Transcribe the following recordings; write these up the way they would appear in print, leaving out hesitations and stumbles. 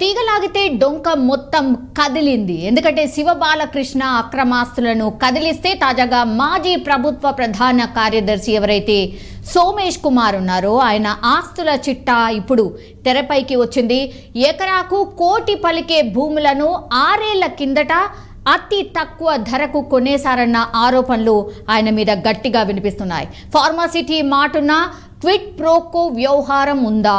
తీగలాగితే డొంక మొత్తం కదిలింది. ఎందుకంటే శివ బాలకృష్ణ అక్రమాస్తులను కదిలిస్తే తాజాగా మాజీ ప్రభుత్వ ప్రధాన కార్యదర్శి ఎవరైతే సోమేష్ కుమార్ ఉన్నారో ఆయన ఆస్తుల చిట్టా ఇప్పుడు తెరపైకి వచ్చింది. ఎకరాకు కోటి పలికే భూములను 6 ఏళ్ల కిందట అతి తక్కువ ధరకు కొనేశారన్న ఆరోపణలు ఆయన మీద గట్టిగా వినిపిస్తున్నాయి. ఫార్మాసిటీ మాటున క్విడ్ ప్రోకో వ్యవహారం ఉందా?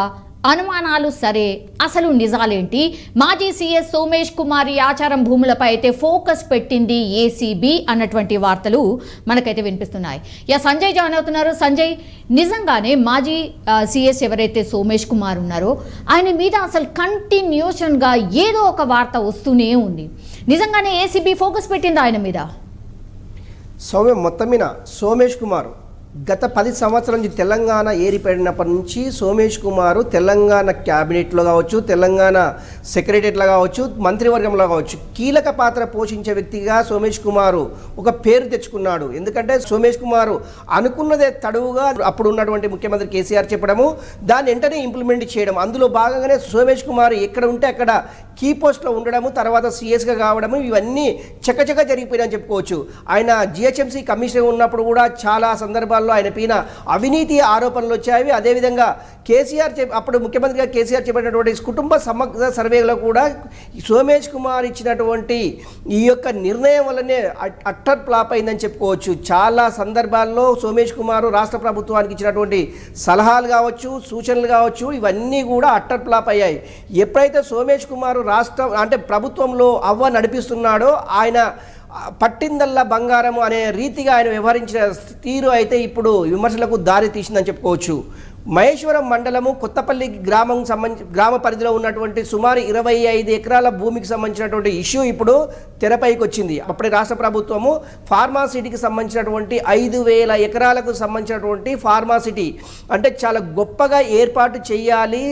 అనుమానాలు సరే, అసలు నిజాలేంటి? మాజీ సీఎస్ సోమేష్ కుమార్ ఆచారం భూములపై అయితే ఫోకస్ పెట్టింది ఏసీబీ అన్నటువంటి వార్తలు మనకైతే వినిపిస్తున్నాయి. సంజయ్ జాయిన్ అవుతున్నారు. సంజయ్, నిజంగానే మాజీ సీఎస్ ఎవరైతే సోమేష్ కుమార్ ఉన్నారో ఆయన మీద అసలు కంటిన్యూషన్గా ఏదో ఒక వార్త వస్తూనే ఉంది. నిజంగానే ఏసీబీ ఫోకస్ పెట్టింది ఆయన మీద? మొత్తం మీద సోమేష్ కుమార్ గత 10 సంవత్సరాల నుంచి తెలంగాణ ఏరిపడినప్పటి నుంచి సోమేష్ కుమారు తెలంగాణ క్యాబినెట్లో కావచ్చు, తెలంగాణ సెక్రటరీలో కావచ్చు, మంత్రివర్గంలో కావచ్చు కీలక పాత్ర పోషించే వ్యక్తిగా సోమేష్ కుమారు ఒక పేరు తెచ్చుకున్నాడు. ఎందుకంటే సోమేష్ కుమారు అనుకున్నదే తడువుగా అప్పుడు ఉన్నటువంటి ముఖ్యమంత్రి కేసీఆర్ చెప్పడము, దాన్ని వెంటనే ఇంప్లిమెంట్ చేయడం, అందులో భాగంగానే సోమేష్ కుమార్ ఎక్కడ ఉంటే అక్కడ కీ పోస్ట్లో ఉండడము, తర్వాత సీఎస్గా కావడము, ఇవన్నీ చకచక జరిగిపోయినాయని చెప్పుకోవచ్చు. ఆయన జిహెచ్ఎంసీ కమిషనర్ ఉన్నప్పుడు కూడా చాలా సందర్భాల్లో ఆయన పైన అవినీతి ఆరోపణలు వచ్చాయి. అదేవిధంగా కేసీఆర్ అప్పుడు ముఖ్యమంత్రిగా కేసీఆర్ చెప్పినటువంటి కుటుంబ సమగ్ర సర్వేలో కూడా సోమేష్ కుమార్ ఇచ్చినటువంటి ఈ యొక్క నిర్ణయం వల్లనే అట్టర్ ఫ్లాప్ అయిందని చెప్పుకోవచ్చు. చాలా సందర్భాల్లో సోమేష్ కుమార్ రాష్ట్ర ప్రభుత్వానికి ఇచ్చినటువంటి సలహాలు కావచ్చు, సూచనలు కావచ్చు, ఇవన్నీ కూడా అట్టర్ ఫ్లాప్ అయ్యాయి. ఎప్పుడైతే సోమేష్ కుమార్ ప్రభుత్వంలో నడిపిస్తున్నాడో ఆయన పట్టిందల్లా బంగారము అనే రీతిగా ఆయన వ్యవహరించిన తీరు అయితే ఇప్పుడు విమర్శలకు దారి తీసిందని చెప్పుకోవచ్చు. మహేశ్వరం మండలము కొత్తపల్లి గ్రామ పరిధిలో ఉన్నటువంటి సుమారు 25 ఎకరాల భూమికి సంబంధించినటువంటి ఇష్యూ ఇప్పుడు తెరపైకి వచ్చింది. అప్పుడే రాష్ట్ర ప్రభుత్వము ఫార్మాసిటీకి సంబంధించినటువంటి 5,000 ఎకరాలకు సంబంధించినటువంటి ఫార్మాసిటీ అంటే చాలా గొప్పగా ఏర్పాటు చేయాలి,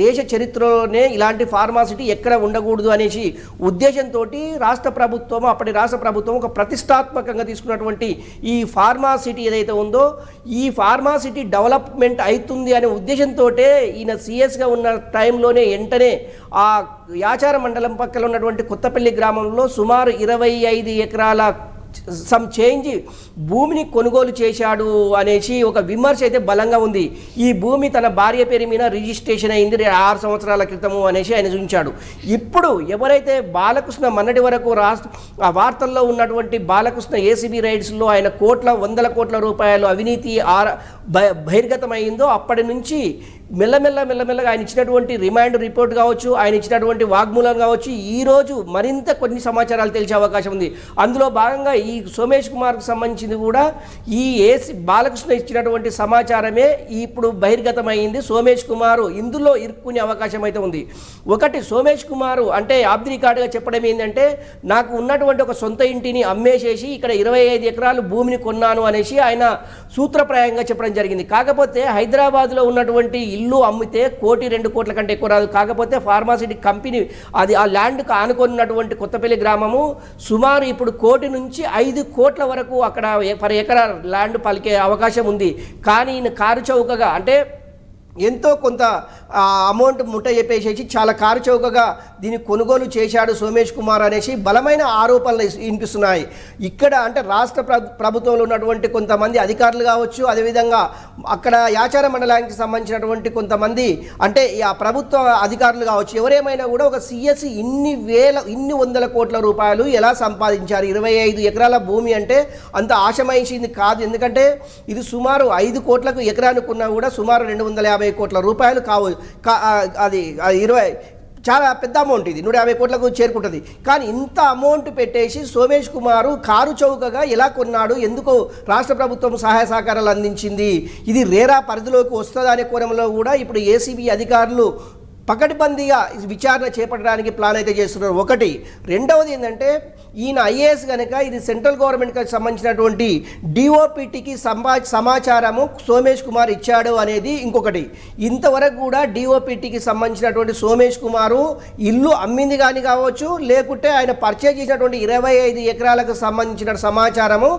దేశ చరిత్రలోనే ఇలాంటి ఫార్మాసిటీ ఎక్కడ ఉండకూడదు అనేసి ఉద్దేశంతో అప్పటి రాష్ట్ర ప్రభుత్వం ఒక ప్రతిష్టాత్మకంగా తీసుకున్నటువంటి ఈ ఫార్మాసిటీ ఏదైతే ఉందో ఈ ఫార్మాసిటీ డెవలప్మెంట్ అవుతుంది అనే ఉద్దేశంతో ఈయన సీఎస్గా ఉన్న టైంలోనే వెంటనే ఆ యాచార మండలం పక్కన ఉన్నటువంటి కొత్తపల్లి గ్రామంలో సుమారు 25 ఎకరాల చేంజ్ భూమిని కొనుగోలు చేశాడు అనేసి ఒక విమర్శ అయితే బలంగా ఉంది. ఈ భూమి తన భార్య పేరు మీద రిజిస్ట్రేషన్ అయింది 6 సంవత్సరాల క్రితము అనేసి ఆయన చూపించాడు. ఇప్పుడు ఎవరైతే బాలకృష్ణ మొన్నటి వరకు ఆ వార్తల్లో ఉన్నటువంటి బాలకృష్ణ ఏసీబీ రైడ్స్లో ఆయన 100 కోట్ల రూపాయలు అవినీతి బహిర్గతమైందో అప్పటి నుంచి మెల్లమెల్లగా ఆయన ఇచ్చినటువంటి రిమాండ్ రిపోర్ట్ కావచ్చు, ఆయన ఇచ్చినటువంటి వాగ్మూలం కావచ్చు, ఈరోజు మరింత కొన్ని సమాచారాలు తెలిసే అవకాశం ఉంది. అందులో భాగంగా ఈ సోమేష్ కుమార్కు సంబంధించింది కూడా ఈ బాలకృష్ణ ఇచ్చినటువంటి సమాచారమే ఇప్పుడు బహిర్గతమైంది. సోమేష్ కుమారు ఇందులో ఇరుక్కునే అవకాశం అయితే ఉంది. ఒకటి, సోమేష్ కుమారు అంటే ఆఫ్ ది రికార్డుగా చెప్పడం ఏంటంటే నాకు ఉన్నటువంటి ఒక సొంత ఇంటిని అమ్మేసేసి ఇక్కడ 25 ఎకరాలు భూమిని కొన్నాను అనేసి ఆయన సూత్రప్రాయంగా చెప్పడం జరిగింది. కాకపోతే హైదరాబాద్లో ఉన్నటువంటి ఇల్లు అమ్మితే 1-2 కోట్ల కంటే ఎక్కువ రాదు. కాకపోతే ఫార్మాసిటీ కంపెనీ అది ఆ ల్యాండ్కు ఆనుకున్నటువంటి కొత్తపల్లి గ్రామము సుమారు ఇప్పుడు 1 కోటి నుంచి 5 కోట్ల వరకు అక్కడ పర్ ఎకరా ల్యాండ్ పలికే అవకాశం ఉంది. కానీ ఈయన కారు చౌకగా అంటే ఎంతో కొంత అమౌంట్ ముట్ట చెప్పేసేసి చాలా కారు చౌకగా దీన్ని కొనుగోలు చేశాడు సోమేష్ కుమార్ అనేసి బలమైన ఆరోపణలు వినిపిస్తున్నాయి. ఇక్కడ అంటే రాష్ట్ర ప్రభుత్వంలో ఉన్నటువంటి కొంతమంది అధికారులు కావచ్చు, అదేవిధంగా అక్కడ యాచార మండలానికి సంబంధించినటువంటి కొంతమంది అంటే ఆ ప్రభుత్వ అధికారులు కావచ్చు, ఎవరేమైనా కూడా ఒక సీఎస్ ఇన్ని వందల కోట్ల రూపాయలు ఎలా సంపాదించారు? 25 ఎకరాల భూమి అంటే అంత ఆశమైంది కాదు. ఎందుకంటే ఇది సుమారు 5 కోట్లకు ఎకరానికి ఉన్నా కూడా సుమారు 250 కోట్ల రూపాయలు అది 20 చాలా పెద్ద అమౌంట్, ఇది 150 కోట్లకు చేరుకుంటుంది. కానీ ఇంత అమౌంట్ పెట్టేసి సోమేష్ కుమారు కారు చౌకగా ఎలా కొన్నాడు? ఎందుకు రాష్ట్ర ప్రభుత్వం సహాయ సహకారాలు అందించింది? ఇది రేరా పరిధిలోకి వస్తుందా అనే కోణంలో కూడా ఇప్పుడు ఏసీబీ అధికారులు పకడ్బందీగా విచారణ చేపట్టడానికి ప్లాన్ అయితే చేస్తున్నారు. ఒకటి. రెండవది ఏంటంటే ఈయన ఐఏఎస్ కనుక ఇది సెంట్రల్ గవర్నమెంట్కి సంబంధించినటువంటి డిఓపిటికి సమాచారము సోమేష్ కుమార్ ఇచ్చాడు అనేది ఇంకొకటి. ఇంతవరకు కూడా డిఓపిటికి సంబంధించినటువంటి సోమేష్ కుమారు ఇల్లు అమ్మింది కానీ కావచ్చు, లేకుంటే ఆయన పర్చేజ్ చేసినటువంటి 25 ఎకరాలకు సంబంధించిన సమాచారము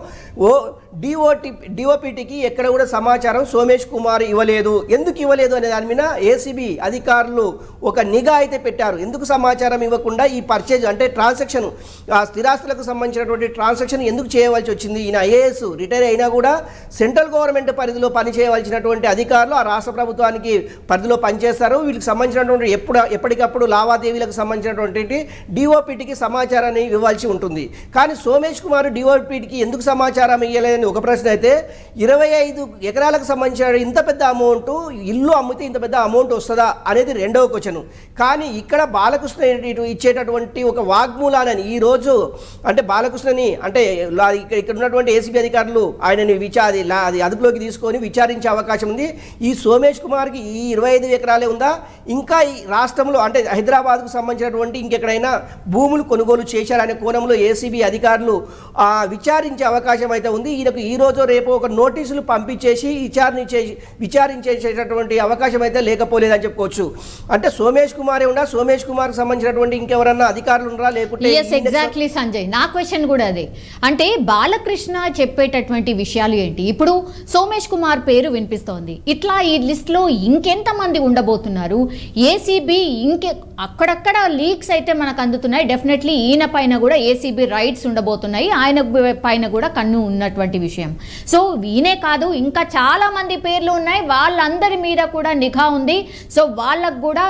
డిఓపిటికి ఎక్కడ కూడా సమాచారం సోమేష్ కుమార్ ఇవ్వలేదు. ఎందుకు ఇవ్వలేదు అనే దాని మీద ఏసీబీ అధికారులు ఒక నిఘా అయితే పెట్టారు. ఎందుకు సమాచారం ఇవ్వకుండా ఈ పర్చేజ్ అంటే ట్రాన్సాక్షన్ ఆ స్థిరాస్తులకు సంబంధించినటువంటి ట్రాన్సాక్షన్ ఎందుకు చేయవలసి వచ్చింది? ఈయన ఐఏఎస్ రిటైర్ అయినా కూడా సెంట్రల్ గవర్నమెంట్ పరిధిలో పనిచేయవలసినటువంటి అధికారులు ఆ రాష్ట్ర ప్రభుత్వానికి పరిధిలో పనిచేస్తారు. వీళ్ళకి సంబంధించినటువంటి ఎప్పటికప్పుడు లావాదేవీలకు సంబంధించినటువంటి డిఓపిటికి సమాచారాన్ని ఇవ్వాల్సి ఉంటుంది. కానీ సోమేష్ కుమార్ డిఓపిటికి ఎందుకు సమాచారం ఇవ్వలేదని ఒక ప్రశ్న అయితే, 25 ఎకరాలకు సంబంధించిన ఇంత పెద్ద అమౌంట్, ఇల్లు అమ్మితే ఇంత పెద్ద అమౌంట్ వస్తుందా అనేది రెండవ క్వశ్చన్. కానీ ఇక్కడ బాలకృష్ణ ఇచ్చేటటువంటి ఒక వాగ్మూలాన్ని ఈరోజు అంటే బాలకృష్ణని అంటే ఇక్కడ ఉన్నటువంటి ఏసీబీ అధికారులు ఆయనని అది అదుపులోకి తీసుకొని విచారించే అవకాశం ఉంది. ఈ సోమేష్ కుమార్కి ఈ 25 ఎకరాలే ఉందా, ఇంకా ఈ రాష్ట్రంలో అంటే హైదరాబాద్కు సంబంధించినటువంటి ఇంకెక్కడైనా భూములు కొనుగోలు చేశారనే కోణంలో ఏసీబీ అధికారులు విచారించే అవకాశం అయితే ఉంది. ఈయనకు ఈ రోజు రేపు ఒక నోటీసులు పంపించేసి విచారించేసేటటువంటి అవకాశం అయితే లేకపోలేదని చెప్పుకోవచ్చు. అంటే సోమేష్ కుమారే ఉండా, సోమేష్ కుమార్ సంబంధించినటువంటి ఇంకెవరన్నా అధికారులు ఉన్నారా లేకుంటే? ఎగ్జాక్ట్లీ సంజయ్, నా క్వశ్చన్ కూడా అదే. అంటే బాలకృష్ణ చెప్పేటటువంటి విషయాలు ఏంటి? ఇప్పుడు సోమేష్ కుమార్ పేరు వినిపిస్తోంది, ఇట్లా ఈ లిస్ట్ లో ఇంకెంతమంది ఉండబోతున్నారు? ఏసీబీ అక్కడక్కడ లీక్స్ అయితే మనకు అందుతున్నాయి. డెఫినెట్లీ ఈయన పైన కూడా ఏసీబీ రైట్స్ ఉండబోతున్నాయి, ఆయన పైన కూడా కన్ను ఉన్నటువంటి విషయం. సో ఈయనే కాదు, ఇంకా చాలా మంది పేర్లు ఉన్నాయి, వాళ్ళందరి మీద కూడా నిఘా ఉంది. సో వాళ్ళకు కూడా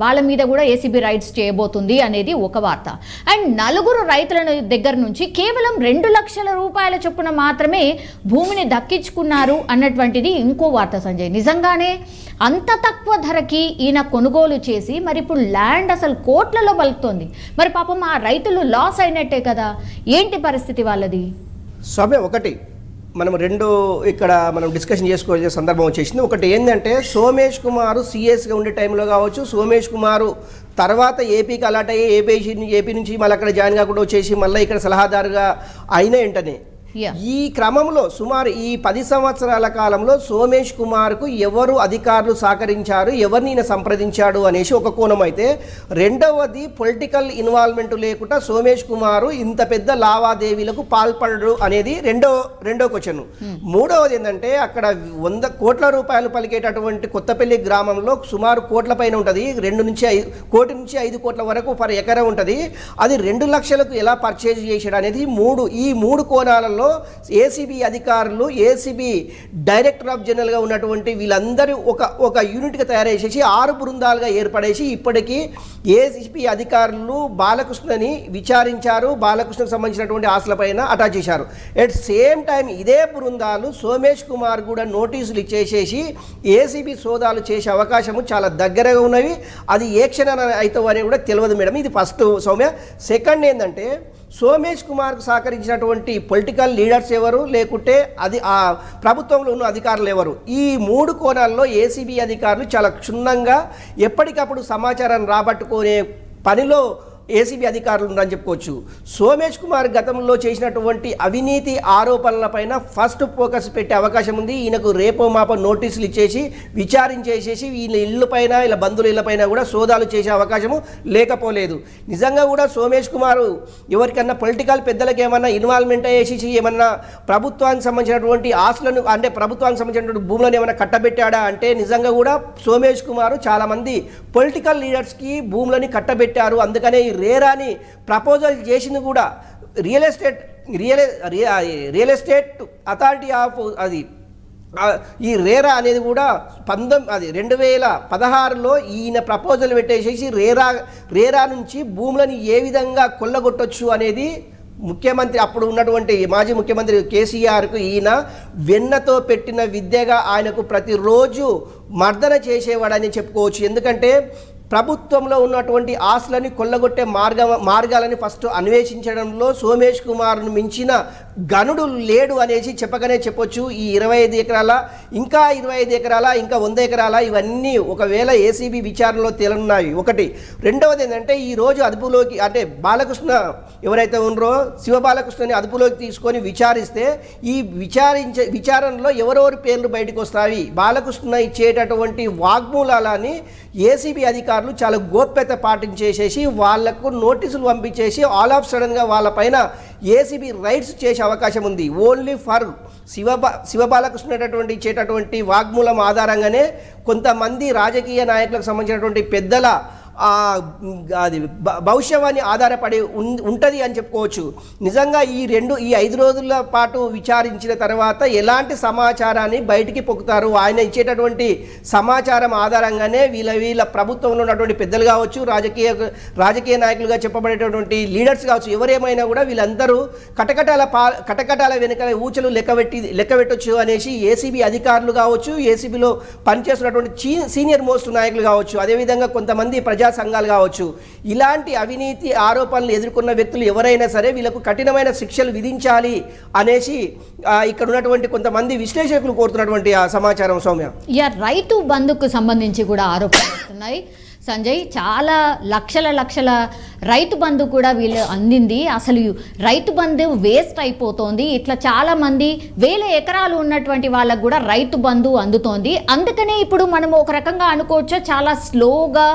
వాళ్ళ మీద కూడా ఏసీబీ రైట్స్ చేయబోతుంది అనేది ఒక వార్త. అండ్ 4 రైతుల దగ్గర నుంచి కేవలం 2 లక్షల రూపాయల చొప్పున మాత్రమే భూమిని దక్కించుకున్నారు అన్నటువంటిది ఇంకో వార్త సంజయ్. నిజంగానే అంత తక్కువ ధరకి ఈయన కొనుగోలు చేసి మరి ఇప్పుడు ల్యాండ్ అసలు కోట్లలో పలుకుతోంది. మరి పాపం ఆ రైతులు లాస్ అయినట్టే కదా, ఏంటి పరిస్థితి వాళ్ళది? స్వామి, ఒకటి మనం ఇక్కడ మనం డిస్కషన్ చేసుకోవాల్సిన సందర్భం వచ్చేసింది. ఒకటి ఏంటంటే సోమేష్ కుమారు సిఎస్గా ఉండే టైంలో కావచ్చు, సోమేష్ కుమారు తర్వాత ఏపీకి అలాట్ అయ్యి ఏపీ నుంచి మళ్ళీ అక్కడ జాయిన్ కాకుండా వచ్చేసి మళ్ళీ ఇక్కడ సలహాదారుగా అయిన వెంటనే ఈ క్రమంలో సుమారు ఈ 10 సంవత్సరాల కాలంలో సోమేష్ కుమార్కు ఎవరు అధికారులు సహకరించారు, ఎవరిని ఈయన సంప్రదించాడు అనేసి ఒక కోణం అయితే, రెండవది పొలిటికల్ ఇన్వాల్వ్మెంట్ లేకుండా సోమేష్ కుమారు ఇంత పెద్ద లావాదేవీలకు పాల్పడరు అనేది రెండో క్వశ్చన్. మూడవది ఏంటంటే అక్కడ 100 కోట్ల రూపాయలు పలికేటటువంటి కొత్తపల్లి గ్రామంలో సుమారు కోట్ల పైన ఉంటుంది, 2 నుంచి 5 కోట్ల వరకు పర్ ఎకరం ఉంటుంది. అది 2 లక్షలకు ఎలా పర్చేజ్ చేశాడు అనేది ఈ మూడు కోణాలలో ఏసీబీ అధికారులు, ఏసీబీ డైరెక్టర్ ఆఫ్ జనరల్గా ఉన్నటువంటి వీళ్ళందరూ ఒక యూనిట్గా తయారు చేసేసి 6 బృందాలుగా ఏర్పడేసి ఇప్పటికీ ఏసీబీ అధికారులు బాలకృష్ణని విచారించారు, బాలకృష్ణకు సంబంధించినటువంటి ఆస్తులపైన అటాచ్ చేశారు. ఎట్ సేమ్ టైం ఇదే బృందాలు సోమేష్ కుమార్ కూడా నోటీసులు ఇచ్చేసేసి ఏసీబీ సోదాలు చేసే అవకాశము చాలా దగ్గరగా ఉన్నవి. అది ఏ క్షణాన అవుతామని కూడా తెలియదు మేడం. ఇది ఫస్ట్ సౌమ్య. సెకండ్ ఏంటంటే సోమేష్ కుమార్కు సహకరించినటువంటి పొలిటికల్ లీడర్స్ ఎవరు, లేకుంటే ఆ ప్రభుత్వంలో ఉన్న అధికారులు ఎవరు? ఈ 3 కోణాల్లో ఏసీబీ అధికారులు చాలా క్షుణ్ణంగా ఎప్పటికప్పుడు సమాచారాన్ని రాబట్టుకునే పనిలో ఏసీబీ అధికారులు ఉన్నారని చెప్పుకోవచ్చు. సోమేష్ కుమార్ గతంలో చేసినటువంటి అవినీతి ఆరోపణలపైన ఫస్ట్ ఫోకస్ పెట్టే అవకాశం ఉంది. ఈయనకు రేపో మాపో నోటీసులు ఇచ్చేసి విచారించేసేసి వీళ్ళ ఇళ్ళపైన వీళ్ళ బంధువుల ఇళ్ళపైన కూడా సోదాలు చేసే అవకాశము లేకపోలేదు. నిజంగా కూడా సోమేష్ కుమారు ఎవరికన్నా పొలిటికల్ పెద్దలకు ఏమన్నా ఇన్వాల్వ్మెంట్ అయ్యేసి ఏమన్నా ప్రభుత్వానికి సంబంధించినటువంటి ఆస్తులను అంటే ప్రభుత్వానికి సంబంధించినటువంటి భూములను ఏమైనా కట్టబెట్టాడా అంటే నిజంగా కూడా సోమేష్ కుమారు చాలామంది పొలిటికల్ లీడర్స్కి భూములని కట్టబెట్టారు. అందుకనే రేరాని ప్రపోజల్ చేసింది కూడా రియల్ ఎస్టేట్ అథారిటీ ఆఫ్ ఈ రేరా అనేది కూడా 2016లో ఈయన ప్రపోజల్ పెట్టేసేసి రేరా నుంచి భూములని ఏ విధంగా కొల్లగొట్టొచ్చు అనేది ముఖ్యమంత్రి అప్పుడు ఉన్నటువంటి మాజీ ముఖ్యమంత్రి కేసీఆర్కు ఈయన వెన్నతో పెట్టిన విద్యగా ఆయనకు ప్రతిరోజు మర్దన చేసేవాడని చెప్పుకోవచ్చు. ఎందుకంటే ప్రభుత్వంలో ఉన్నటువంటి ఆస్తులని కొల్లగొట్టే మార్గాలని ఫస్ట్ అన్వేషించడంలో సోమేష్ కుమార్ను మించిన గనుడు లేడు అనేసి చెప్పొచ్చు. ఈ 25 ఎకరాల ఇంకా 25 ఎకరాల ఇంకా 100 ఎకరాల ఇవన్నీ ఒకవేళ ఏసీబీ విచారణలో తేలనున్నాయి. ఒకటి. రెండవది ఏంటంటే ఈరోజు అదుపులోకి అంటే బాలకృష్ణ ఎవరైతే ఉన్నారో శివబాలకృష్ణని అదుపులోకి తీసుకొని విచారిస్తే ఈ విచారణలో ఎవరెవరి పేర్లు బయటకు వస్తాయి, బాలకృష్ణ ఇచ్చేటటువంటి వాగ్మూలాలని ఏసీబీ అధికారులు చాలా గోప్యత పాటించేసేసి వాళ్లకు నోటీసులు పంపించేసి ఆల్ ఆఫ్ సడన్గా వాళ్ళపైన ఏసీబీ రైడ్స్ చేసే అవకాశం ఉంది. ఓన్లీ ఫర్ శివబాలకృష్ణ ఇచ్చేటటువంటి వాగ్మూలం ఆధారంగానే కొంతమంది రాజకీయ నాయకులకు సంబంధించినటువంటి పెద్దల అది భవిష్యవాణి ఆధారపడి ఉంటుంది అని చెప్పుకోవచ్చు. నిజంగా ఈ 5 రోజుల పాటు విచారించిన తర్వాత ఎలాంటి సమాచారాన్ని బయటికి పొక్కుతారు, ఆయన ఇచ్చేటటువంటి సమాచారం ఆధారంగానే వీళ్ళ ప్రభుత్వంలో ఉన్నటువంటి పెద్దలు కావచ్చు, రాజకీయ నాయకులుగా చెప్పబడేటటువంటి లీడర్స్ కావచ్చు, ఎవరేమైనా కూడా వీళ్ళందరూ కటకటాల వెనుక ఊచలు లెక్క పెట్టొచ్చు అనేసి ఏసీబీ అధికారులు కావచ్చు, ఏసీబీలో పనిచేస్తున్నటువంటి సీనియర్ మోస్ట్ నాయకులు కావచ్చు, అదేవిధంగా కొంతమంది ప్రజా సంఘాలు కావచ్చు, ఇలాంటి అవినీతి ఆరోపణలు ఎదుర్కొన్న వ్యక్తులు ఎవరైనా సరే వీళ్ళకు కఠినమైన శిక్షలు విధించాలి అనేసి ఇక్కడ ఉన్నటువంటి కొంతమంది విశ్లేషకులు కోరుతున్నటువంటి ఆ సమాచారం. సౌమ్య, రైతు బంధుకు సంబంధించి కూడా ఆరోపణలు వస్తున్నాయి సంజయ్. చాలా లక్షల రైతు బంధు కూడా వీళ్ళు అందింది. అసలు రైతు బంధు వేస్ట్ అయిపోతుంది. ఇట్లా చాలామంది 1000 ఎకరాలు ఉన్నటువంటి వాళ్ళకు కూడా రైతు బంధు అందుతోంది. అందుకనే ఇప్పుడు మనం ఒక రకంగా అనుకోవచ్చు, చాలా స్లోగా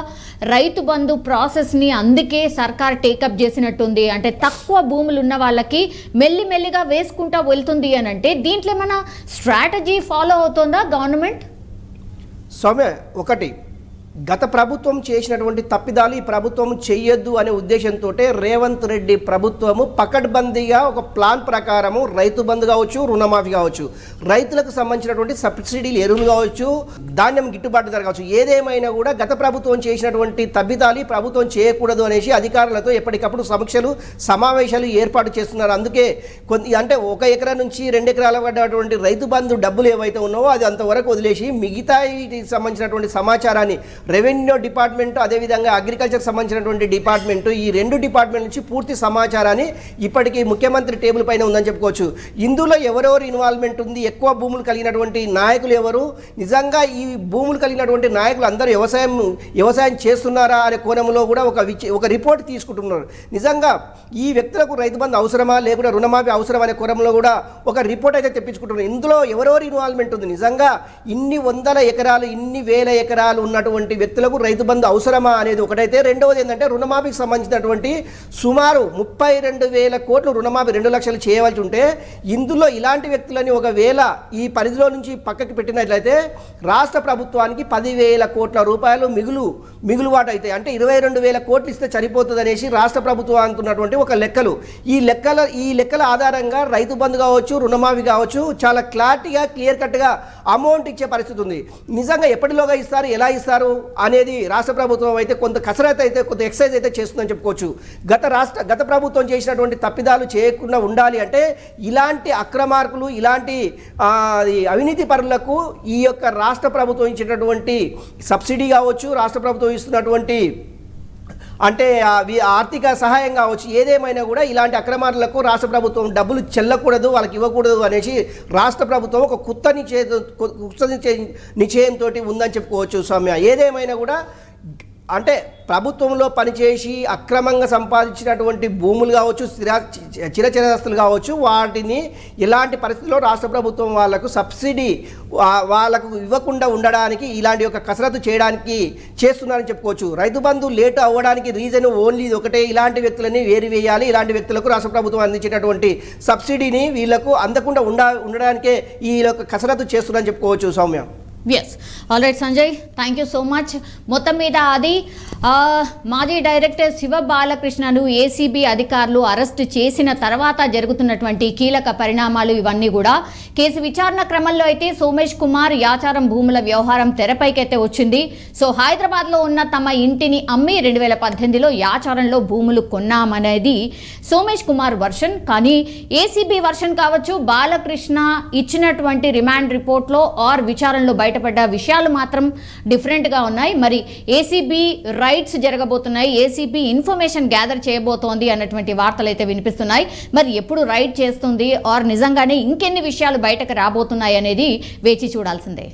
రైతు బంధు ప్రాసెస్ని అందుకే సర్కార్ టేకప్ చేసినట్టుంది. అంటే తక్కువ భూములు ఉన్న వాళ్ళకి మెల్లిమెల్లిగా వేసుకుంటా వెళ్తుంది అని అంటే దీంట్లో ఏమైనా స్ట్రాటజీ ఫాలో అవుతుందా గవర్నమెంట్? సౌమ్య, ఒకటి, గత ప్రభుత్వం చేసినటువంటి తప్పిదాలు ఈ ప్రభుత్వం చెయ్యొద్దు అనే ఉద్దేశంతో రేవంత్ రెడ్డి ప్రభుత్వము పకడ్బందీగా ఒక ప్లాన్ ప్రకారము రైతు బంధు కావచ్చు, రుణమాఫీ కావచ్చు, రైతులకు సంబంధించినటువంటి సబ్సిడీలు, ఎరువులు కావచ్చు, ధాన్యం గిట్టుబాటు ధర కావచ్చు, ఏదేమైనా కూడా గత ప్రభుత్వం చేసినటువంటి తప్పిదాలు ఈ ప్రభుత్వం చేయకూడదు అనేసి అధికారులతో ఎప్పటికప్పుడు సమావేశాలు ఏర్పాటు చేస్తున్నారు. అందుకే అంటే 1 ఎకరా నుంచి 2 ఎకరాల పడ్డటువంటి రైతు బంధు డబ్బులు ఏవైతే ఉన్నావో అది అంతవరకు వదిలేసి మిగతా సంబంధించినటువంటి సమాచారాన్ని రెవెన్యూ డిపార్ట్మెంట్, అదేవిధంగా అగ్రికల్చర్ సంబంధించినటువంటి డిపార్ట్మెంట్, ఈ 2 డిపార్ట్మెంట్ నుంచి పూర్తి సమాచారాన్ని ఇప్పటికీ ముఖ్యమంత్రి టేబుల్ పైన ఉందని చెప్పుకోవచ్చు. ఇందులో ఎవరెవరు ఇన్వాల్వ్మెంట్ ఉంది, ఎక్కువ భూములు కలిగినటువంటి నాయకులు ఎవరు, నిజంగా ఈ భూములు కలిగినటువంటి నాయకులు అందరూ వ్యవసాయం చేస్తున్నారా అనే కోణంలో కూడా ఒక రిపోర్ట్ తీసుకుంటున్నారు. నిజంగా ఈ వ్యక్తులకు రైతు బంధు అవసరమా లేకుండా రుణమాఫీ అవసరం అనే కోణంలో కూడా ఒక రిపోర్ట్ అయితే తెప్పించుకుంటున్నారు. ఇందులో ఎవరెవరు ఇన్వాల్వ్మెంట్ ఉంది, నిజంగా ఇన్ని 100 ఎకరాలు, ఇన్ని 1000 ఎకరాలు ఉన్నటువంటి వ్యక్తులకు రైతు బంధు అవసరమా అనేది ఒకటైతే, రెండవది ఏంటంటే రుణమాఫీకి సంబంధించినటువంటి సుమారు 32,000 కోట్లు రుణమాఫీ 2 లక్షలు చేయవలసి ఉంటే ఇందులో ఇలాంటి వ్యక్తులని ఒకవేళ ఈ పరిధిలో నుంచి పక్కకి పెట్టినట్లయితే రాష్ట్ర ప్రభుత్వానికి 10,000 కోట్ల రూపాయలు మిగులుబాటు అయితే, అంటే 22,000 కోట్లు ఇస్తే సరిపోతుంది అనేసి రాష్ట్ర ప్రభుత్వం అనుకున్నటువంటి ఒక లెక్కలు. ఈ లెక్కల ఆధారంగా రైతు బంధు కావచ్చు, రుణమాఫీ కావచ్చు, చాలా క్లియర్ కట్గా అమౌంట్ ఇచ్చే పరిస్థితి ఉంది. నిజంగా ఎప్పటిలోగా ఇస్తారు, ఎలా ఇస్తారు అనేది రాష్ట్ర ప్రభుత్వం అయితే కొంత కసరత్తు అయితే, కొంత ఎక్సర్సైజ్ అయితే చేస్తుందని చెప్పుకోవచ్చు. గత ప్రభుత్వం చేసినటువంటి తప్పిదాలు చేయకుండా ఉండాలి అంటే ఇలాంటి అక్రమార్కులు, ఇలాంటి అవినీతి పరులకు ఈ యొక్క రాష్ట్ర ప్రభుత్వం ఇచ్చేటటువంటి సబ్సిడీ కావచ్చు, రాష్ట్ర ప్రభుత్వం ఇస్తున్నటువంటి అంటే ఆర్థిక సహాయం కావచ్చు, ఏదేమైనా కూడా ఇలాంటి అక్రమార్లకు రాష్ట్ర ప్రభుత్వం డబ్బులు చెల్లకూడదు, వాళ్ళకి ఇవ్వకూడదు అనేసి రాష్ట్ర ప్రభుత్వం ఒక కొత్త నిశ్చయంతో ఉందని చెప్పుకోవచ్చు. సౌమ్య, ఏదేమైనా కూడా అంటే ప్రభుత్వంలో పనిచేసి అక్రమంగా సంపాదించినటువంటి భూములు కావచ్చు, చిరచరాస్తులు కావచ్చు, వాటిని ఇలాంటి పరిస్థితుల్లో రాష్ట్ర ప్రభుత్వం వాళ్ళకు సబ్సిడీ వాళ్ళకు ఇవ్వకుండా ఉండడానికి ఇలాంటి ఒక కసరత్తు చేయడానికి చేస్తున్నారని చెప్పుకోవచ్చు. రైతు బంధు లేటు అవ్వడానికి రీజన్ ఓన్లీ ఒకటే, ఇలాంటి వ్యక్తులని వేయాలి, ఇలాంటి వ్యక్తులకు రాష్ట్ర ప్రభుత్వం అందించేటటువంటి సబ్సిడీని వీళ్ళకు అందకుండా ఉండడానికే ఈ కసరత్తు చేస్తున్నారని చెప్పుకోవచ్చు. Soumya, yes, all right Sanjay, thank you so much. మొత్తం మీద అది మాజీ డైరెక్టర్ శివ బాలకృష్ణను ఏసీబీ అధికారులు అరెస్ట్ చేసిన తర్వాత జరుగుతున్నటువంటి కీలక పరిణామాలు ఇవన్నీ కూడా. కేసు విచారణ క్రమంలో అయితే సోమేష్ కుమార్ యాచారం భూముల వ్యవహారం తెరపైకైతే వచ్చింది. సో హైదరాబాద్లో ఉన్న తమ ఇంటిని అమ్మి 2018లో యాచారంలో భూములు కొన్నామనేది సోమేష్ కుమార్ వర్షన్. కానీ ఏసీబీ వర్షన్ కావచ్చు, బాలకృష్ణ ఇచ్చినటువంటి రిమాండ్ రిపోర్ట్లో ఆర్ విచారణలో బయటపడ్డ విషయాలు మాత్రం డిఫరెంట్గా ఉన్నాయి. మరి ఏసీబీ రైట్స్ జరగబోతున్నాయి, ఏసీబీ ఇన్ఫర్మేషన్ గ్యాదర్ చేయబోతోంది అన్నటువంటి వార్తలు అయితే వినిపిస్తున్నాయి. మరి ఎప్పుడు రైట్ చేస్తుంది ఆర్ నిజంగానే ఇంకెన్ని విషయాలు బయటకు రాబోతున్నాయి అనేది వేచి చూడాల్సిందే.